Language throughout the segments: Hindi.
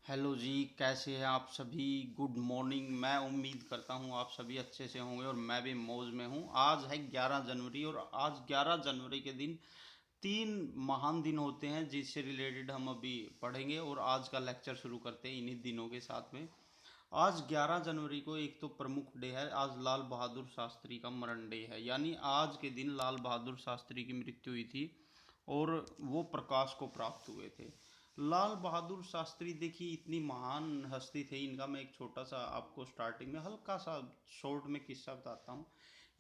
हेलो जी, कैसे हैं आप सभी। Good morning. मैं उम्मीद करता हूँ आप सभी अच्छे से होंगे और मैं भी मौज में हूँ। आज है 11 जनवरी और आज 11 जनवरी के दिन तीन महान दिन होते हैं जिससे रिलेटेड हम अभी पढ़ेंगे और आज का लेक्चर शुरू करते हैं इन्हीं दिनों के साथ में। आज 11 जनवरी को एक तो प्रमुख डे है, आज लाल बहादुर शास्त्री का मरण डे है, यानी आज के दिन लाल बहादुर शास्त्री की मृत्यु हुई थी और वो प्रकाश को प्राप्त हुए थे। लाल बहादुर शास्त्री देखिए इतनी महान हस्ती थे, इनका मैं एक छोटा सा आपको स्टार्टिंग में हल्का सा शॉर्ट में किस्सा बताता हूँ।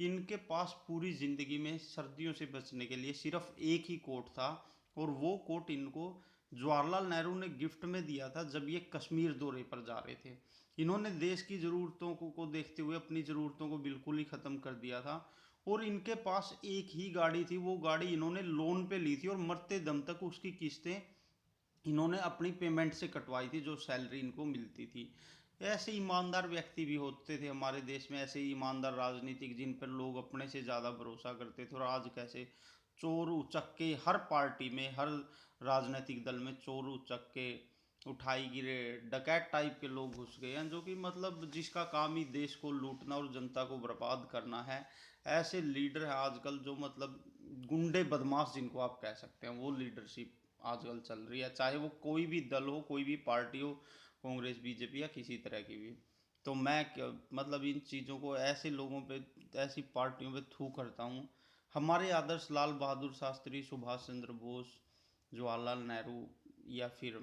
इनके पास पूरी ज़िंदगी में सर्दियों से बचने के लिए सिर्फ एक ही कोट था और वो कोट इनको जवाहरलाल नेहरू ने गिफ्ट में दिया था जब ये कश्मीर दौरे पर जा रहे थे। इन्होंने देश की ज़रूरतों को देखते हुए अपनी ज़रूरतों को बिल्कुल ही ख़त्म कर दिया था और इनके पास एक ही गाड़ी थी, वो गाड़ी इन्होंने लोन पे ली थी और मरते दम तक उसकी किस्तें इन्होंने अपनी पेमेंट से कटवाई थी जो सैलरी इनको मिलती थी। ऐसे ईमानदार व्यक्ति भी होते थे हमारे देश में, ऐसे ईमानदार राजनीतिक जिन पर लोग अपने से ज़्यादा भरोसा करते थे। और आज कैसे चोर उचक्के हर पार्टी में, हर राजनीतिक दल में चोर उचक्के, उठाई गिरे, डकैत टाइप के लोग घुस गए हैं जो कि मतलब जिसका काम ही देश को लूटना और जनता को बर्बाद करना है। ऐसे लीडर है आजकल जो मतलब गुंडे बदमाश जिनको आप कह सकते हैं, वो लीडरशिप आजकल चल रही है, चाहे वो कोई भी दल हो, कोई भी पार्टी हो, कांग्रेस बीजेपी या किसी तरह की भी। तो मैं मतलब इन चीज़ों को, ऐसे लोगों पे, ऐसी पार्टियों पे थू करता हूँ। हमारे आदर्श लाल बहादुर शास्त्री, सुभाष चंद्र बोस, जवाहरलाल नेहरू, या फिर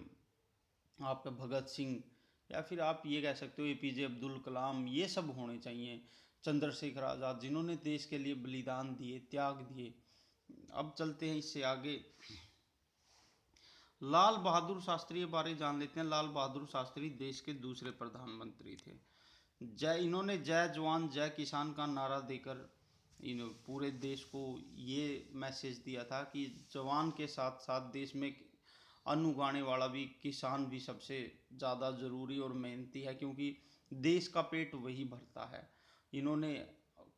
आपका भगत सिंह, या फिर आप ये कह सकते हो एपीजे अब्दुल कलाम, ये सब होने चाहिए। चंद्रशेखर आज़ाद जिन्होंने देश के लिए बलिदान दिए, त्याग दिए। अब चलते हैं इससे आगे, लाल बहादुर शास्त्री के बारे जान लेते हैं। लाल बहादुर शास्त्री देश के दूसरे प्रधानमंत्री थे। इन्होंने जय जवान जय किसान का नारा देकर इन पूरे देश को ये मैसेज दिया था कि जवान के साथ साथ देश में अन्न उगाने वाला भी किसान भी सबसे ज़्यादा ज़रूरी और मेहनती है, क्योंकि देश का पेट वही भरता है। इन्होंने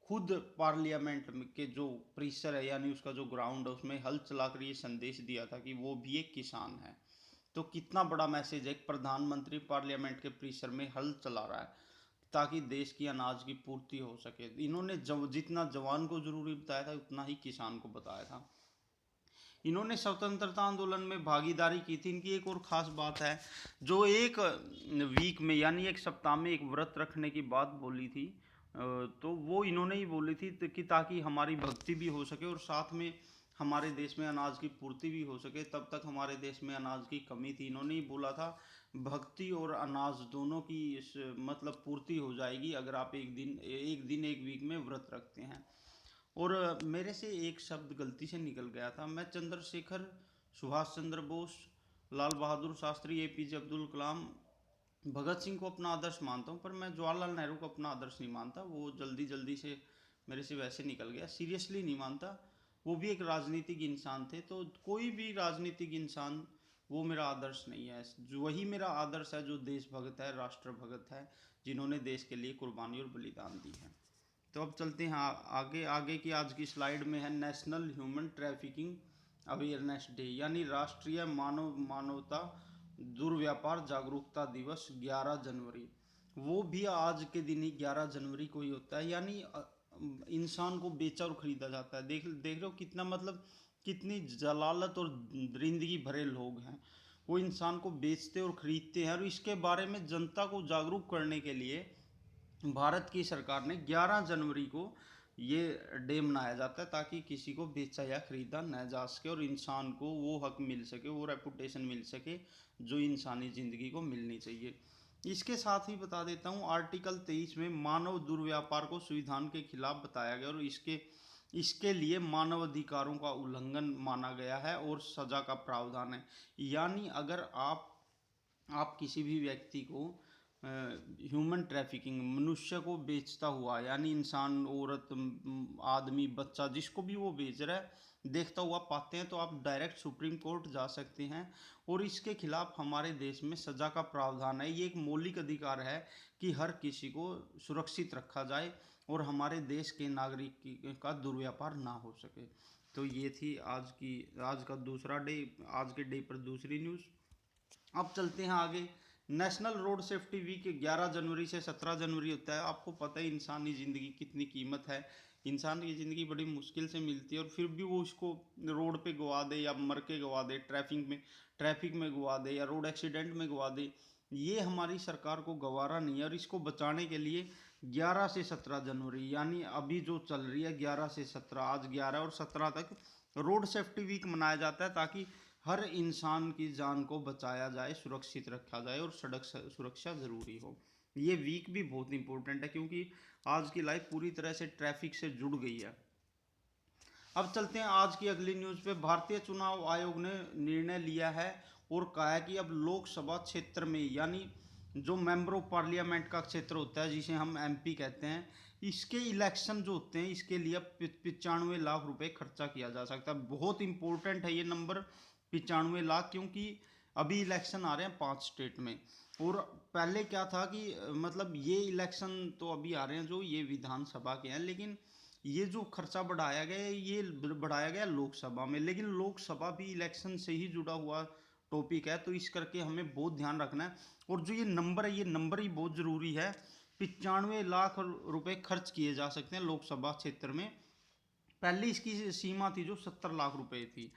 खुद पार्लियामेंट के जो परिसर है, यानी उसका जो ग्राउंड है, उसमें हल चलाकर ये संदेश दिया था कि वो भी एक किसान है। तो कितना बड़ा मैसेज है, एक प्रधानमंत्री पार्लियामेंट के परिसर में हल चला रहा है ताकि देश की अनाज की पूर्ति हो सके। इन्होंने जितना जवान को जरूरी बताया था उतना ही किसान को बताया था। इन्होंने स्वतंत्रता आंदोलन में भागीदारी की थी। इनकी एक और ख़ास बात है, जो एक वीक में यानी एक सप्ताह में एक व्रत रखने की बात बोली थी, तो वो इन्होंने ही बोली थी कि ताकि हमारी भक्ति भी हो सके और साथ में हमारे देश में अनाज की पूर्ति भी हो सके। तब तक हमारे देश में अनाज की कमी थी, इन्होंने ही बोला था भक्ति और अनाज दोनों की मतलब पूर्ति हो जाएगी अगर आप एक वीक में व्रत रखते हैं। और मेरे से एक शब्द गलती से निकल गया था। मैं चंद्रशेखर, सुभाष चंद्र बोस, लाल बहादुर शास्त्री, एपीजे अब्दुल कलाम, भगत सिंह को अपना आदर्श मानता हूँ, पर मैं जवाहरलाल नेहरू को अपना आदर्श नहीं मानता। वो जल्दी जल्दी से मेरे से वैसे निकल गया, सीरियसली नहीं मानता। वो भी एक राजनीतिक इंसान थे, तो कोई भी राजनीतिक इंसान वो मेरा आदर्श नहीं है। जो वही मेरा आदर्श है जो देशभक्त है, राष्ट्रभगत है, जिन्होंने देश के लिए कुर्बानी और बलिदान दी है। तो अब चलते हैं आगे। आगे की आज की स्लाइड में है national human trafficking awareness day, यानी राष्ट्रीय मानवता दुर्व्यापार जागरूकता दिवस 11 जनवरी। वो भी आज के दिन ही 11 जनवरी को ही होता है, यानी इंसान को बेचा और खरीदा जाता है। देख देख रहे हो कितना मतलब कितनी जलालत और दरिंदगी भरे लोग हैं। वो इंसान को बेचते और खरीदते हैं, और इसके बारे में जनता को जागरूक करने के लिए भारत की सरकार ने 11 जनवरी को ये डे मनाया जाता है ताकि किसी को बेचा या खरीदा न जा सके और इंसान को वो हक मिल सके, वो रेपुटेशन मिल सके जो इंसानी ज़िंदगी को मिलनी चाहिए। इसके साथ ही बता देता हूँ, आर्टिकल 23 में मानव दुर्व्यापार को संविधान के खिलाफ बताया गया और इसके इसके लिए मानव अधिकारों का उल्लंघन माना गया है और सज़ा का प्रावधान है। यानी अगर आप किसी भी व्यक्ति को ह्यूमन ट्रैफिकिंग, मनुष्य को बेचता हुआ, यानी इंसान, औरत, आदमी, बच्चा, जिसको भी वो बेच रहा है, देखता हुआ पाते हैं, तो आप डायरेक्ट सुप्रीम कोर्ट जा सकते हैं और इसके खिलाफ हमारे देश में सज़ा का प्रावधान है। ये एक मौलिक अधिकार है कि हर किसी को सुरक्षित रखा जाए और हमारे देश के नागरिक का दुर्व्यापार ना हो सके। तो ये थी आज का दूसरा डे, आज के डे पर दूसरी न्यूज़। अब चलते हैं आगे नेशनल रोड सेफ्टी वीक 11 जनवरी से 17 जनवरी होता है। आपको पता है इंसानी ज़िंदगी कितनी कीमत है, इंसान की ज़िंदगी बड़ी मुश्किल से मिलती है और फिर भी वो उसको रोड पे गवा दे या मर के गवा दे, ट्रैफिक में गवा दे या रोड एक्सीडेंट में गवा दे, ये हमारी सरकार को गवारा नहीं है। और इसको बचाने के लिए 11 से 17 जनवरी यानी अभी जो चल रही है 11 से 17, आज 11 और 17 तक रोड सेफ्टी वीक मनाया जाता है, ताकि हर इंसान की जान को बचाया जाए, सुरक्षित रखा जाए और सड़क सुरक्षा ज़रूरी हो। ये वीक भी बहुत इंपॉर्टेंट है क्योंकि आज की लाइफ पूरी तरह से ट्रैफिक से जुड़ गई है। अब चलते हैं आज की अगली न्यूज़ पे। भारतीय चुनाव आयोग ने निर्णय लिया है और कहा है कि अब लोकसभा क्षेत्र में, यानी जो मेंबर ऑफ पार्लियामेंट का क्षेत्र होता है जिसे हम एमपी कहते हैं, इसके इलेक्शन जो होते हैं इसके लिए 95 लाख रुपए खर्चा किया जा सकता है। बहुत इंपॉर्टेंट है ये नंबर 95 लाख, क्योंकि अभी इलेक्शन आ रहे हैं 5 स्टेट में। और पहले क्या था कि मतलब ये इलेक्शन तो अभी आ रहे हैं जो ये विधानसभा के हैं, लेकिन ये जो खर्चा बढ़ाया गया है ये बढ़ाया गया लोकसभा में, लेकिन लोकसभा भी इलेक्शन से ही जुड़ा हुआ टॉपिक है, तो इस करके हमें बहुत ध्यान रखना है। और जो ये नंबर है ये नंबर ही बहुत ज़रूरी है। 95 लाख रुपए खर्च किए जा सकते हैं लोकसभा क्षेत्र में। पहले इसकी सीमा थी जो 70 लाख रुपए थी।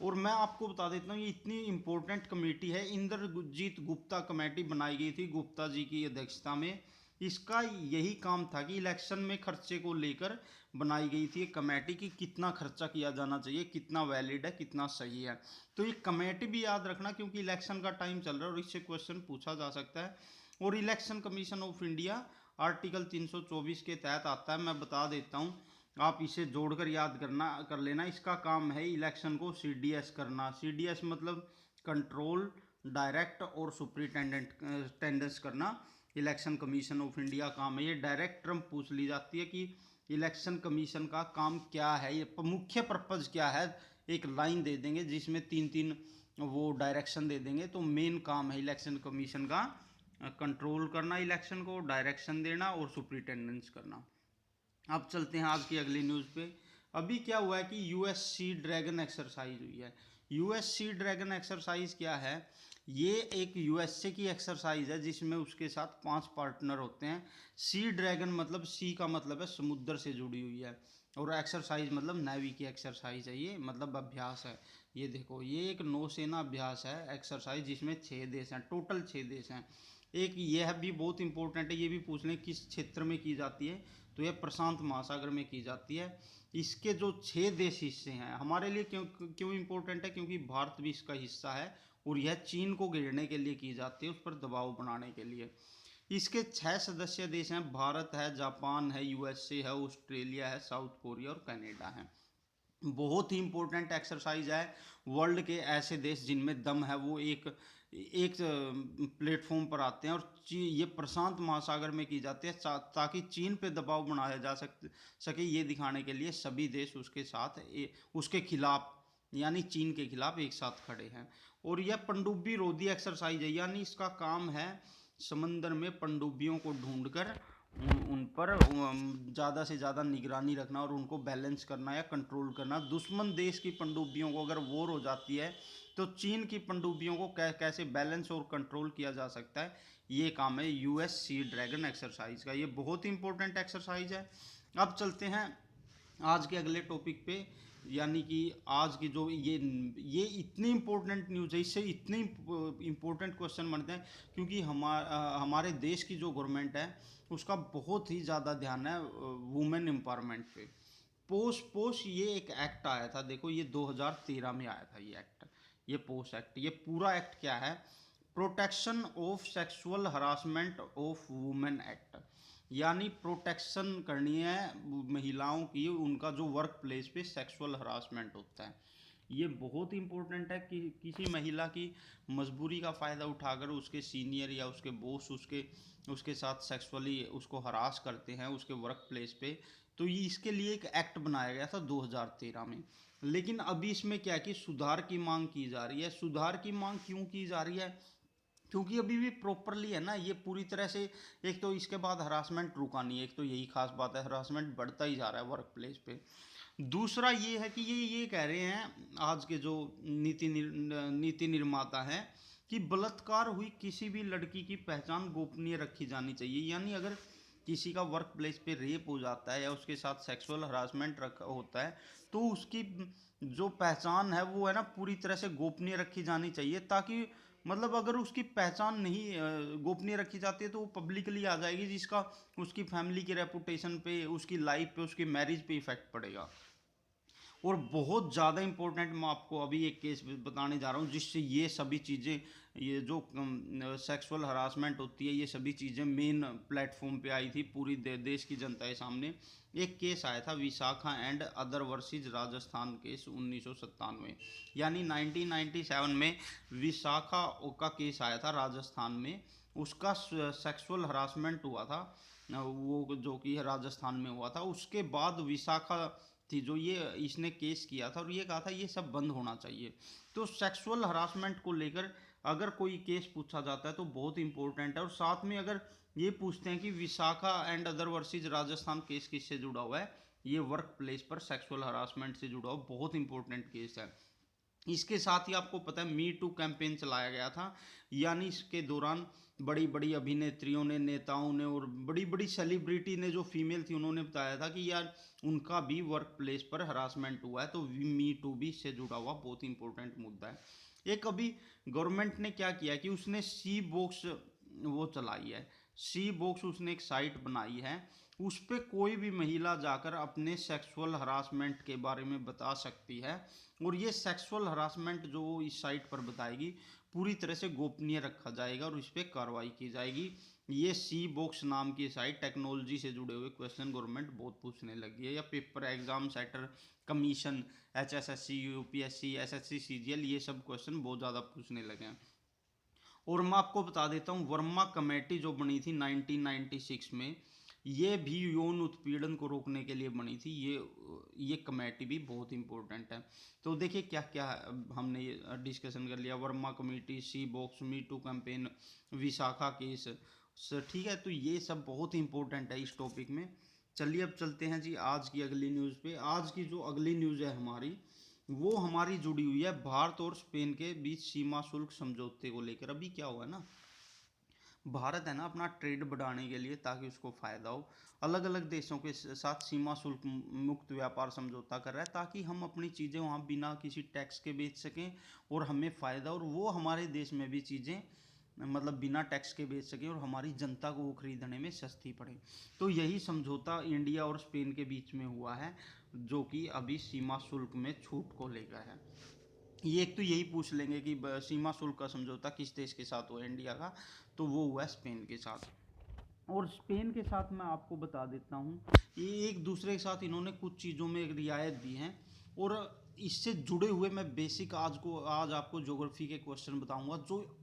और मैं आपको बता देता हूँ ये इतनी इंपॉर्टेंट कमेटी है, इंद्रजीत गुप्ता कमेटी बनाई गई थी गुप्ता जी की अध्यक्षता में। इसका यही काम था कि इलेक्शन में खर्चे को लेकर बनाई गई थी एक कमेटी कि कितना खर्चा किया जाना चाहिए, कितना वैलिड है, कितना सही है। तो ये कमेटी भी याद रखना क्योंकि इलेक्शन का टाइम चल रहा है और इससे क्वेश्चन पूछा जा सकता है। और election commission of India article 324 के तहत आता है, मैं बता देता हूँ, आप इसे जोड़कर याद कर लेना। इसका काम है इलेक्शन को सीडीएस करना। सीडीएस मतलब कंट्रोल, डायरेक्ट और सुपरिटेंडेंस करना इलेक्शन कमीशन ऑफ इंडिया काम है। ये डायरेक्ट टर्म पूछ ली जाती है कि इलेक्शन कमीशन का काम क्या है, ये मुख्य पर्पज़ क्या है। एक लाइन दे देंगे जिसमें 3-3 वो डायरेक्शन दे देंगे, तो मेन काम है इलेक्शन कमीशन का कंट्रोल करना इलेक्शन को, डायरेक्शन देना और सुपरिटेंडेंस करना। अब चलते हैं आज की अगली न्यूज़ पे। अभी क्या हुआ है कि यूएस सी ड्रैगन एक्सरसाइज हुई है। यूएस सी ड्रैगन एक्सरसाइज क्या है? ये एक यूएसए की एक्सरसाइज है जिसमें उसके साथ 5 पार्टनर होते हैं। सी ड्रैगन मतलब सी का मतलब है समुद्र से जुड़ी हुई है, और एक्सरसाइज मतलब नेवी की एक्सरसाइज है, ये मतलब अभ्यास है। ये देखो ये एक नौसेना अभ्यास है एक्सरसाइज, जिसमें 6 देश हैं, टोटल 6 देश हैं। एक यह भी बहुत इंपॉर्टेंट है, ये भी पूछ लें किस क्षेत्र में की जाती है, तो यह प्रशांत महासागर में की जाती है। इसके जो 6 देश हिस्से हैं हमारे लिए क्यों क्यों इम्पोर्टेंट है, क्योंकि भारत भी इसका हिस्सा है और यह चीन को घेरने के लिए की जाती है, उस पर दबाव बनाने के लिए। इसके 6 सदस्य देश हैं, भारत है, जापान है, यूएसए है, ऑस्ट्रेलिया है, साउथ कोरिया और कनाडा है। बहुत ही इंपॉर्टेंट एक्सरसाइज है। वर्ल्ड के ऐसे देश जिनमें दम है वो एक एक प्लेटफॉर्म पर आते हैं, और ये प्रशांत महासागर में की जाती है ताकि चीन पे दबाव बनाया जा सके, ये दिखाने के लिए सभी देश उसके साथ उसके खिलाफ, यानी चीन के खिलाफ एक साथ खड़े हैं। और यह पनडुब्बी रोधी एक्सरसाइज है, यानी इसका काम है समंदर में पनडुब्बियों को ढूंढकर उन पर ज़्यादा से ज़्यादा निगरानी रखना और उनको बैलेंस करना या कंट्रोल करना। दुश्मन देश की पनडुब्बियों को अगर वॉर हो जाती है तो चीन की पनडुब्बियों को कैसे बैलेंस और कंट्रोल किया जा सकता है, ये काम है यूएस सी ड्रैगन एक्सरसाइज का। ये बहुत ही इंपॉर्टेंट एक्सरसाइज है। अब चलते हैं आज के अगले टॉपिक पे, यानी कि आज की जो ये इतनी इंपॉर्टेंट न्यूज़ है, इससे इतने इंपॉर्टेंट क्वेश्चन बनते हैं क्योंकि हमारे देश की जो गवर्नमेंट है उसका बहुत ही ज़्यादा ध्यान है वुमेन एम्पावरमेंट पे। पोस्ट पोस्ट ये एक एक्ट आया था, देखो ये 2013 में आया था ये एक्ट, ये पोस्ट एक्ट। ये पूरा एक्ट क्या है? Protection of sexual harassment of women act, यानी प्रोटेक्शन करनी है महिलाओं की, उनका जो वर्क प्लेस पे सेक्सुअल हरासमेंट होता है। ये बहुत इंपॉर्टेंट है कि किसी महिला की मजबूरी का फ़ायदा उठाकर उसके सीनियर या उसके बॉस उसके उसके साथ सेक्सुअली उसको हरास करते हैं उसके वर्क प्लेस पे, तो ये इसके लिए एक एक्ट बनाया गया था 2013 में। लेकिन अभी इसमें क्या है कि सुधार की मांग की जा रही है। सुधार की मांग क्यों की जा रही है? क्योंकि अभी भी प्रॉपरली है ना ये पूरी तरह से, एक तो इसके बाद हरासमेंट रुका नहीं है, एक तो यही खास बात है, हरासमेंट बढ़ता ही जा रहा है वर्क प्लेस पे। दूसरा ये है कि ये कह रहे हैं आज के जो नीति निर्माता हैं कि बलात्कार हुई किसी भी लड़की की पहचान गोपनीय रखी जानी चाहिए। यानी अगर किसी का वर्क प्लेस पे रेप हो जाता है या उसके साथ सेक्सुअल हरासमेंट रखा होता है, तो उसकी जो पहचान है वो है ना पूरी तरह से गोपनीय रखी जानी चाहिए, ताकि मतलब अगर उसकी पहचान नहीं गोपनीय रखी जाती है तो वो पब्लिकली आ जाएगी, जिसका उसकी फैमिली की रेपुटेशन पे, उसकी लाइफ पे, उसकी मैरिज पे इफेक्ट पड़ेगा। और बहुत ज़्यादा इंपॉर्टेंट मैं आपको अभी एक केस बताने जा रहा हूँ, जिससे ये सभी चीज़ें, ये जो सेक्सुअल हरासमेंट होती है, ये सभी चीज़ें मेन प्लेटफॉर्म पे आई थी पूरी देश की जनता के सामने। एक केस आया था Vishakha and other versus Rajasthan case 1997, यानी 1997 में विशाखा का केस आया था राजस्थान में। उसका सेक्सुअल हरासमेंट हुआ था, वो जो कि राजस्थान में हुआ था। उसके बाद विशाखा थी जो ये इसने केस किया था और ये कहा था ये सब बंद होना चाहिए। तो सेक्सुअल हरासमेंट को लेकर अगर कोई केस पूछा जाता है तो बहुत इंपॉर्टेंट है। और साथ में अगर ये पूछते हैं कि Vishakha and other versus Rajasthan case किससे जुड़ा हुआ है, ये वर्क प्लेस पर सेक्सुअल हरासमेंट से जुड़ा हुआ बहुत इंपॉर्टेंट केस है। इसके साथ ही आपको पता है मी टू कैंपेन चलाया गया था, यानी इसके दौरान बड़ी बड़ी अभिनेत्रियों ने, नेताओं ने और बड़ी बड़ी सेलिब्रिटी ने जो फीमेल थी उन्होंने बताया था कि यार उनका भी वर्क प्लेस पर हरासमेंट हुआ है। तो मी टू भी इससे जुड़ा हुआ बहुत इंपॉर्टेंट मुद्दा है। एक अभी गवर्नमेंट ने क्या किया कि उसने सी बॉक्स वो चलाई है, सी बॉक्स उसने एक साइट बनाई है, उस पर कोई भी महिला जाकर अपने सेक्सुअल हरासमेंट के बारे में बता सकती है। और ये सेक्सुअल हरासमेंट जो इस साइट पर बताएगी पूरी तरह से गोपनीय रखा जाएगा और इस पर कार्रवाई की जाएगी। ये सी बॉक्स नाम की साइट, टेक्नोलॉजी से जुड़े हुए क्वेश्चन गवर्नमेंट बहुत पूछने लगी है, या paper exam setter commission, HSSC, UPSC, SSC, CGL, ये सब क्वेश्चन बहुत ज़्यादा पूछने लगे हैं। और मैं आपको बता देता हूँ वर्मा कमेटी जो बनी थी 1996 में, ये भी यौन उत्पीड़न को रोकने के लिए बनी थी। ये कमेटी भी बहुत इंपॉर्टेंट है। तो देखिए क्या क्या हमने ये डिस्कशन कर लिया, Verma committee, she box, me too campaign, Vishakha case, ठीक है। तो ये सब बहुत इंपॉर्टेंट है इस टॉपिक में। चलिए अब चलते हैं जी आज की अगली न्यूज़ पे। आज की जो अगली न्यूज़ है हमारी, वो हमारी जुड़ी हुई है भारत और स्पेन के बीच सीमा शुल्क समझौते को लेकर। अभी क्या हुआ ना, भारत है ना अपना ट्रेड बढ़ाने के लिए, ताकि उसको फ़ायदा हो, अलग अलग देशों के साथ सीमा शुल्क मुक्त व्यापार समझौता कर रहा है, ताकि हम अपनी चीज़ें वहाँ बिना किसी टैक्स के बेच सकें और हमें फ़ायदा, और वो हमारे देश में भी चीज़ें मतलब बिना टैक्स के बेच सकें और हमारी जनता को वो खरीदने में सस्ती पड़े। तो यही समझौता इंडिया और स्पेन के बीच में हुआ है, जो कि अभी सीमा शुल्क में छूट को लेकर है। ये एक तो यही पूछ लेंगे कि सीमा शुल्क का समझौता किस देश के साथ हुआ है इंडिया का, तो वो हुआ स्पेन के साथ। और स्पेन के साथ मैं आपको बता देता हूँ, ये एक दूसरे के साथ इन्होंने कुछ चीज़ों में रियायत दी हैं। और इससे जुड़े हुए मैं बेसिक आज आपको ज्योग्राफी के क्वेश्चन बताऊंगा, जो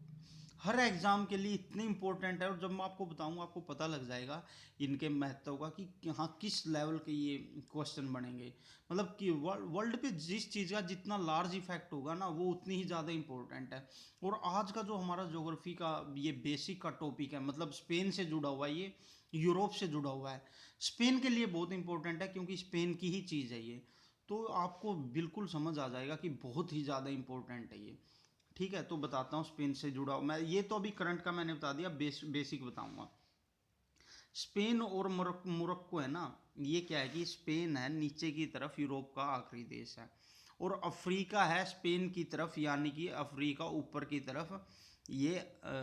हर एग्ज़ाम के लिए इतने इंपॉर्टेंट है। और जब मैं आपको बताऊंगा आपको पता लग जाएगा इनके महत्व का, कि हाँ किस लेवल के ये क्वेश्चन बनेंगे। मतलब कि वर्ल्ड पे जिस चीज़ का जितना लार्ज इफेक्ट होगा ना, वो उतनी ही ज़्यादा इंपॉर्टेंट है। और आज का जो हमारा ज्योग्राफी का ये बेसिक का टॉपिक है, मतलब स्पेन से जुड़ा हुआ है, ये यूरोप से जुड़ा हुआ है। स्पेन के लिए बहुत इंपॉर्टेंट है क्योंकि स्पेन की ही चीज़ है ये। तो आपको बिल्कुल समझ आ जाएगा कि बहुत ही ज़्यादा इंपॉर्टेंट है ये। ठीक है, तो बताता हूँ स्पेन से जुड़ा मैं, ये तो अभी करंट का मैंने बता दिया, बेसिक बताऊंगा। स्पेन और मोरक्को है ना, ये क्या है कि स्पेन है नीचे की तरफ, यूरोप का आखिरी देश है, और अफ्रीका है स्पेन की तरफ, यानी कि अफ्रीका ऊपर की तरफ। ये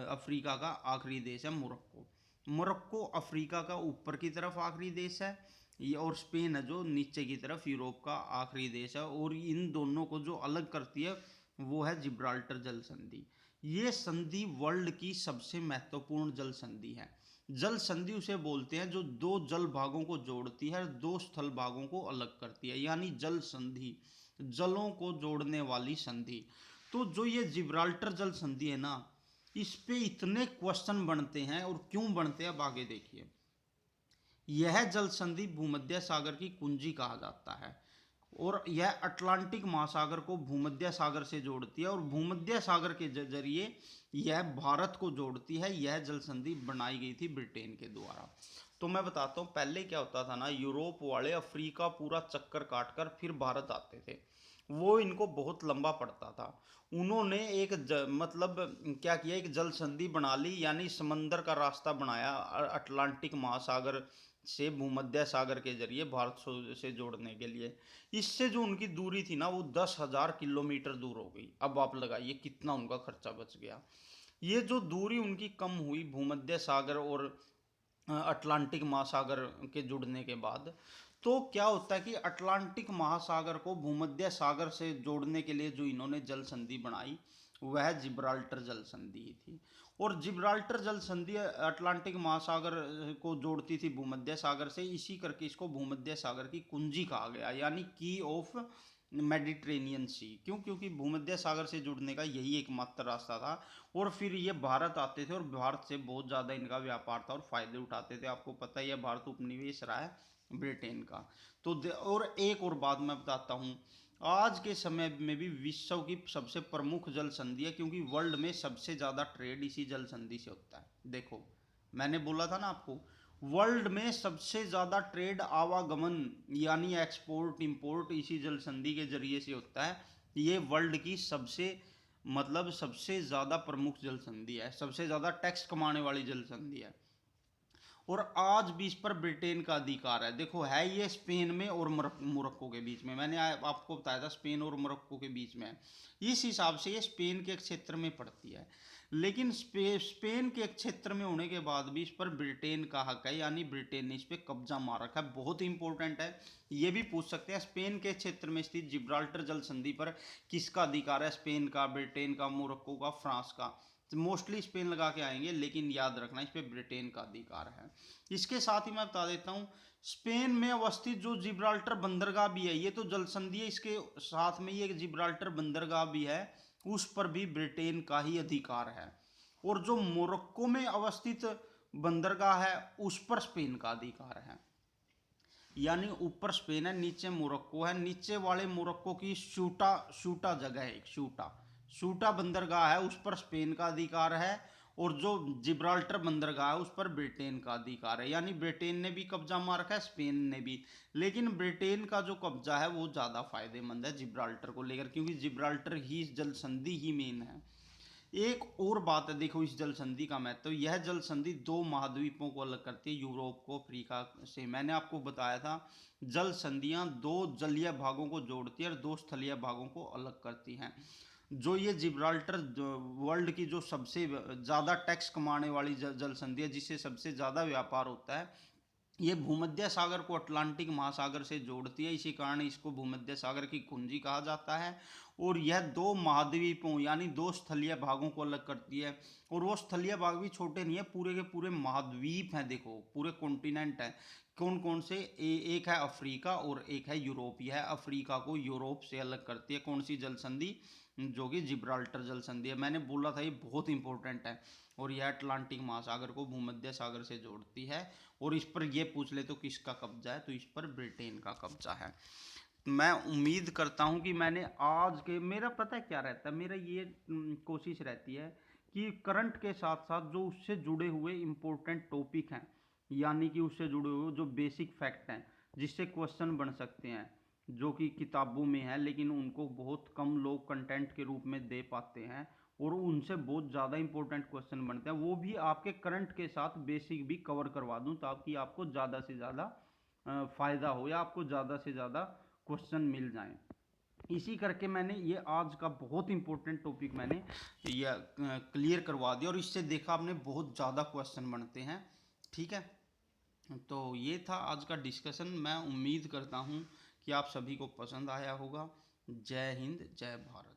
अफ्रीका का आखिरी देश है मोरक्को। मोरक्को अफ्रीका का ऊपर की तरफ आखिरी देश है ये, और स्पेन है जो नीचे की तरफ यूरोप का आखिरी देश है। और इन दोनों को जो अलग करती है वो है जिब्राल्टर जल संधि। ये संधि वर्ल्ड की सबसे महत्वपूर्ण जल संधि है। जल संधि उसे बोलते हैं जो दो जल भागों को जोड़ती है, दो स्थल भागों को अलग करती है, यानी जल संधि, जलों को जोड़ने वाली संधि। तो जो ये जिब्राल्टर जल संधि है ना, इस पे इतने क्वेश्चन बनते हैं, और क्यों बनते हैं अब आगे देखिए। यह जल संधि भूमध्य सागर की कुंजी कहा जाता है, और यह अटलांटिक महासागर को भूमध्य सागर से जोड़ती है, और भूमध्य सागर के जरिए यह भारत को जोड़ती है। यह जल संधि बनाई गई थी ब्रिटेन के द्वारा। तो मैं बताता हूँ पहले क्या होता था ना, यूरोप वाले अफ्रीका पूरा चक्कर काट कर फिर भारत आते थे, वो इनको बहुत लंबा पड़ता था। उन्होंने एक मतलब क्या किया, एक जल संधि बना ली, यानी समंदर का रास्ता बनाया अटलांटिक महासागर से भूमध्य सागर के जरिए भारत से जोड़ने के लिए। इससे जो उनकी दूरी थी ना, वो 10,000 किलोमीटर दूर हो गई। अब आप लगाइए कितना उनका खर्चा बच गया। ये जो दूरी उनकी कम हुई भूमध्य सागर और अटलांटिक महासागर के जुड़ने के बाद, तो क्या होता है कि अटलांटिक महासागर को भूमध्य सागर से जोड़ने के लिए जो इन्होंने जल संधि बनाई, वह जिब्राल्टर जल संधि थी। और जिब्राल्टर जल संधि अटलांटिक महासागर को जोड़ती थी भूमध्य सागर से, इसी करके इसको भूमध्य सागर की कुंजी कहा गया, यानी की ऑफ मेडिटेरेनियन सी। क्यों? क्योंकि भूमध्य सागर से जुड़ने का यही एकमात्र रास्ता था। और फिर ये भारत आते थे और भारत से बहुत ज़्यादा इनका व्यापार था और फायदे उठाते थे। आपको पता ही है, भारत उपनिवेश रहा है ब्रिटेन का। तो और एक और बात मैं बताता हूँ, आज के समय में भी विश्व की सबसे प्रमुख जल संधि है, क्योंकि वर्ल्ड में सबसे ज़्यादा ट्रेड इसी जल संधि से होता है। देखो, मैंने बोला था ना आपको, वर्ल्ड में सबसे ज़्यादा ट्रेड आवागमन यानी एक्सपोर्ट इंपोर्ट इसी जल संधि के जरिए से होता है। ये वर्ल्ड की सबसे मतलब सबसे ज़्यादा प्रमुख जल संधि है, सबसे ज़्यादा टैक्स कमाने वाली जल संधि है। और आज भी इस पर ब्रिटेन का अधिकार है। देखो, है ये स्पेन में और मोरक्को के बीच में। मैंने आपको बताया था स्पेन और मोरक्को के बीच में है। इस हिसाब से ये स्पेन के क्षेत्र में पड़ती है। लेकिन स्पेन के क्षेत्र में होने के बाद भी इस पर ब्रिटेन का हक है, यानी ब्रिटेन ने इस पर कब्जा मार रखा है। बहुत इंपॉर्टेंट है। ये भी पूछ सकते हैं, स्पेन के क्षेत्र में स्थित जिब्राल्टर जल संधि पर किसका अधिकार है? स्पेन का, ब्रिटेन का, मोरक्को का, फ्रांस का? मोस्टली स्पेन लगा के आएंगे, लेकिन याद रखना इस पे ब्रिटेन का अधिकार है। इसके साथ ही मैं बता देता हूँ, स्पेन में अवस्थित जो जिब्राल्टर बंदरगाह भी है, ये तो जल संधि है, इसके साथ में ये एक जिब्राल्टर बंदरगाह भी है, उस पर भी ब्रिटेन का ही अधिकार है। और जो मोरक्को में अवस्थित बंदरगाह है, उस पर स्पेन का अधिकार है। यानी ऊपर स्पेन है, नीचे मोरक्को है। नीचे वाले मोरक्को की शूटा शूटा जगह है, एक शूटा शूटा बंदरगाह है, उस पर स्पेन का अधिकार है। और जो जिब्राल्टर बंदरगाह है, उस पर ब्रिटेन का अधिकार है। यानी ब्रिटेन ने भी कब्जा मार रखा है, स्पेन ने भी। लेकिन ब्रिटेन का जो कब्जा है वो ज़्यादा फायदेमंद है जिब्राल्टर को लेकर, क्योंकि जिब्राल्टर ही जल संधि ही मेन है। एक और बात है, देखो इस जल संधि का महत्व। तो यह जल संधि दो महाद्वीपों को अलग करती है, यूरोप को अफ्रीका से। मैंने आपको बताया था, जल संधियां दो जलीय भागों को जोड़ती है और दो स्थलीय भागों को अलग करती हैं। जो ये जिब्राल्टर वर्ल्ड की जो सबसे ज़्यादा टैक्स कमाने वाली जल संधि है, जिससे सबसे ज़्यादा व्यापार होता है, ये भूमध्य सागर को अटलांटिक महासागर से जोड़ती है। इसी कारण इसको भूमध्य सागर की कुंजी कहा जाता है। और यह दो महाद्वीपों यानी दो स्थलीय भागों को अलग करती है। और वो स्थलीय भाग भी छोटे नहीं है, पूरे के पूरे महाद्वीप हैं। देखो, पूरे कॉन्टिनेंट हैं। कौन कौन से? एक है अफ्रीका और एक है यूरोप। यह अफ्रीका को यूरोप से अलग करती है। कौन सी जल संधि? जो कि जिब्राल्टर जल संधि है। मैंने बोला था ये बहुत इंपॉर्टेंट है। और यह अटलांटिक महासागर को भूमध्य सागर से जोड़ती है। और इस पर यह पूछ ले तो किसका कब्जा है, तो इस पर ब्रिटेन का कब्जा है। मैं उम्मीद करता हूं कि मैंने आज के, मेरा पता है क्या रहता है, मेरा ये कोशिश रहती है कि करंट के साथ साथ जो उससे जुड़े हुए इम्पोर्टेंट टॉपिक हैं, यानी कि उससे जुड़े हुए जो बेसिक फैक्ट हैं, जिससे क्वेश्चन बन सकते हैं, जो कि किताबों में है लेकिन उनको बहुत कम लोग कंटेंट के रूप में दे पाते हैं, और उनसे बहुत ज़्यादा इंपॉर्टेंट क्वेश्चन बनते हैं, वो भी आपके करंट के साथ बेसिक भी कवर करवा दूं, ताकि आपको ज़्यादा से ज़्यादा फ़ायदा हो या आपको ज़्यादा से ज़्यादा क्वेश्चन मिल जाएं। इसी करके मैंने ये आज का बहुत इंपॉर्टेंट टॉपिक मैंने ये क्लियर करवा दिया, और इससे देखा आपने बहुत ज़्यादा क्वेश्चन बनते हैं। ठीक है, तो ये था आज का डिस्कशन। मैं उम्मीद करता हूँ कि आप सभी को पसंद आया होगा। जय हिंद, जय भारत।